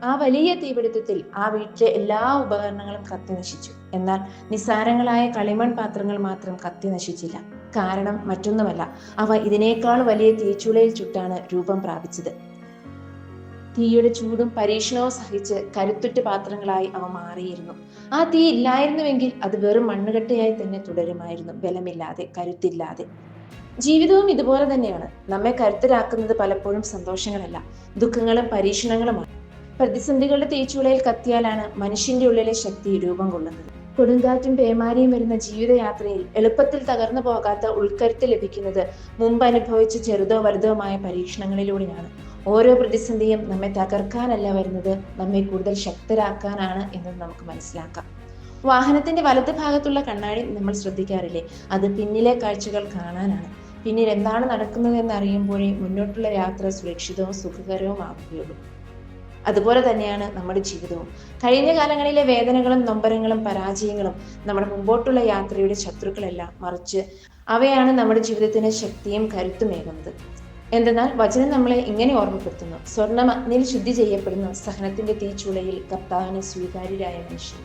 ആ വലിയ തീപിടുത്തത്തിൽ ആ വീട്ടിലെ എല്ലാ ഉപകരണങ്ങളും കത്തി നശിച്ചു. എന്നാൽ നിസ്സാരങ്ങളായ കളിമൺ പാത്രങ്ങൾ മാത്രം കത്തി നശിച്ചില്ല. കാരണം മറ്റൊന്നുമല്ല, അവ ഇതിനേക്കാൾ വലിയ തീച്ചൂളയിൽ ചുട്ടാണ് രൂപം പ്രാപിച്ചത്. തീയുടെ ചൂടും പരീക്ഷണവും സഹിച്ച് കരുത്തുറ്റ പാത്രങ്ങളായി അവ മാറിയിരുന്നു. ആ തീ ഇല്ലായിരുന്നുവെങ്കിൽ അത് വെറും മണ്ണുകട്ടയായി തന്നെ തുടരുമായിരുന്നു, ബലമില്ലാതെ, കരുത്തില്ലാതെ. ജീവിതവും ഇതുപോലെ തന്നെയാണ്. നമ്മെ കരുത്തരാക്കുന്നത് പലപ്പോഴും സന്തോഷങ്ങളല്ല, ദുഃഖങ്ങളും പരീക്ഷണങ്ങളുമാണ്. പ്രതിസന്ധികളുടെ തീച്ചൂളയിൽ കത്തിയാലാണ് മനുഷ്യന്റെ ഉള്ളിലെ ശക്തി രൂപം കൊള്ളുന്നത്. കൊടുങ്കാറ്റും പേമാരിയും വരുന്ന ജീവിതയാത്രയിൽ എളുപ്പത്തിൽ തകർന്നു പോകാത്ത ഉൾക്കരുത്ത് ലഭിക്കുന്നത് മുമ്പ് അനുഭവിച്ച ചെറുതോ വലുതോമായ പരീക്ഷണങ്ങളിലൂടെയാണ്. ഓരോ പ്രതിസന്ധിയും നമ്മെ തകർക്കാനല്ല വരുന്നത്, നമ്മെ കൂടുതൽ ശക്തരാക്കാനാണ് എന്നത് നമുക്ക് മനസ്സിലാക്കാം. വാഹനത്തിന്റെ വലത് ഭാഗത്തുള്ള കണ്ണാടി നമ്മൾ ശ്രദ്ധിക്കാറില്ലേ? അത് പിന്നിലെ കാഴ്ചകൾ കാണാനാണ്. പിന്നിൽ എന്താണ് നടക്കുന്നതെന്ന് അറിയുമ്പോഴേ മുന്നോട്ടുള്ള യാത്ര സുരക്ഷിതവും സുഖകരവും ആവുകയുള്ളൂ. അതുപോലെ തന്നെയാണ് നമ്മുടെ ജീവിതവും. കഴിഞ്ഞ കാലങ്ങളിലെ വേദനകളും നൊമ്പരങ്ങളും പരാജയങ്ങളും നമ്മുടെ മുമ്പോട്ടുള്ള യാത്രയുടെ ശത്രുക്കളല്ല, മറിച്ച് അവയാണ് നമ്മുടെ ജീവിതത്തിന് ശക്തിയും കരുത്തുമേകുന്നത്. എന്തെന്നാൽ വചനം നമ്മളെ ഇങ്ങനെ ഓർമ്മപ്പെടുത്തുന്നു: സ്വർണം അഗ്നിയിൽ ശുദ്ധി ചെയ്യപ്പെടുന്നു, സഹനത്തിന്റെ തീച്ചൂളയിൽ കർത്താവിന് സ്വീകാര്യരായ മനുഷ്യൻ.